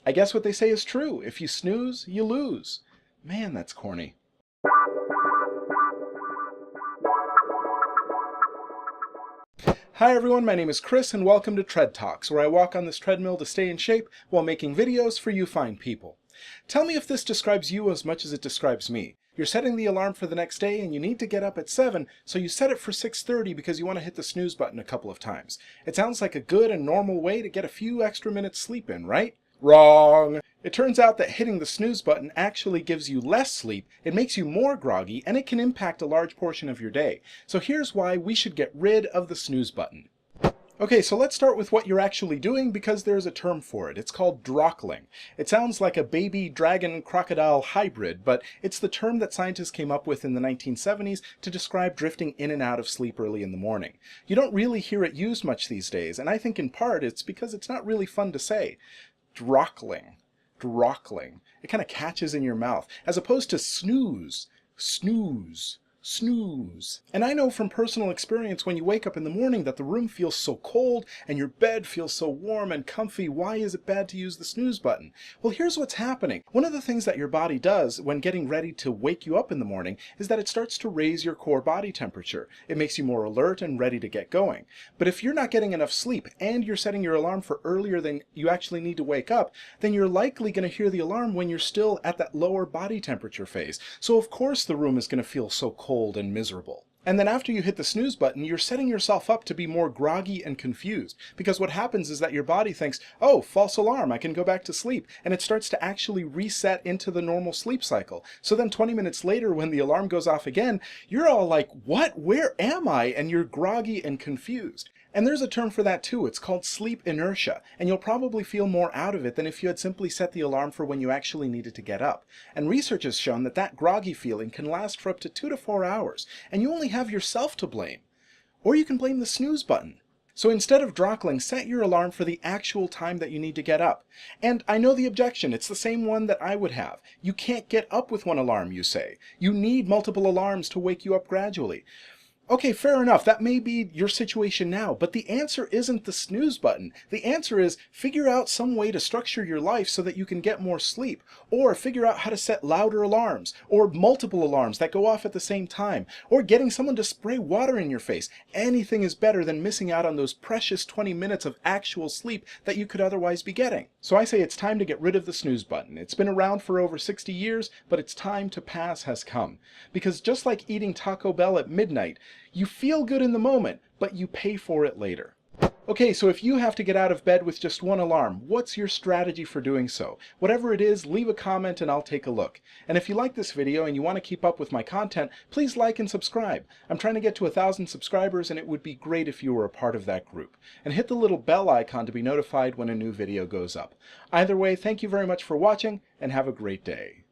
I guess what they say is true. If you snooze, you lose. Man, that's corny. Hi everyone, my name is Chris and welcome to Tread Talks, where I walk on this treadmill to stay in shape while making videos for you fine people. Tell me if this describes you as much as it describes me. You're setting the alarm for the next day and you need to get up at 7, so you set it for 6:30 because you want to hit the snooze button a couple of times. It sounds like a good and normal way to get a few extra minutes sleep in, right? Wrong! It turns out that hitting the snooze button actually gives you less sleep, it makes you more groggy, and it can impact a large portion of your day. So here's why we should get rid of the snooze button. Okay, so let's start with what you're actually doing because there's a term for it. It's called Rockling. It sounds like a baby dragon crocodile hybrid, but it's the term that scientists came up with in the 1970s to describe drifting in and out of sleep early in the morning. You don't really hear it used much these days, and I think in part it's because it's not really fun to say. Rockling. Rockling. It kind of catches in your mouth, as opposed to snooze. Snooze. Snooze. And I know from personal experience when you wake up in the morning that the room feels so cold and your bed feels so warm and comfy. Why is it bad to use the snooze button? Well, here's what's happening. One of the things that your body does when getting ready to wake you up in the morning is that it starts to raise your core body temperature. It makes you more alert and ready to get going. But if you're not getting enough sleep and you're setting your alarm for earlier than you actually need to wake up, then you're likely going to hear the alarm when you're still at that lower body temperature phase. So of course the room is going to feel so cold and miserable. And then after you hit the snooze button, you're setting yourself up to be more groggy and confused. Because what happens is that your body thinks, oh, false alarm, I can go back to sleep. And it starts to actually reset into the normal sleep cycle. So then 20 minutes later, when the alarm goes off again, you're all like, what? Where am I? And you're groggy and confused. And there's a term for that too. It's called sleep inertia, and you'll probably feel more out of it than if you had simply set the alarm for when you actually needed to get up. And research has shown that that groggy feeling can last for up to 2 to 4 hours, and you only have yourself to blame. Or you can blame the snooze button. So instead of drockling, set your alarm for the actual time that you need to get up. And I know the objection, it's the same one that I would have. You can't get up with one alarm, you say. You need multiple alarms to wake you up gradually. Okay, fair enough, that may be your situation now, but the answer isn't the snooze button. The answer is figure out some way to structure your life so that you can get more sleep, or figure out how to set louder alarms, or multiple alarms that go off at the same time, or getting someone to spray water in your face. Anything is better than missing out on those precious 20 minutes of actual sleep that you could otherwise be getting. So I say it's time to get rid of the snooze button. It's been around for over 60 years, but its time to pass has come. Because just like eating Taco Bell at midnight, you feel good in the moment, but you pay for it later. Okay, so if you have to get out of bed with just one alarm, what's your strategy for doing so? Whatever it is, leave a comment and I'll take a look. And if you like this video and you want to keep up with my content, please like and subscribe. I'm trying to get to 1,000 subscribers and it would be great if you were a part of that group. And hit the little bell icon to be notified when a new video goes up. Either way, thank you very much for watching and have a great day.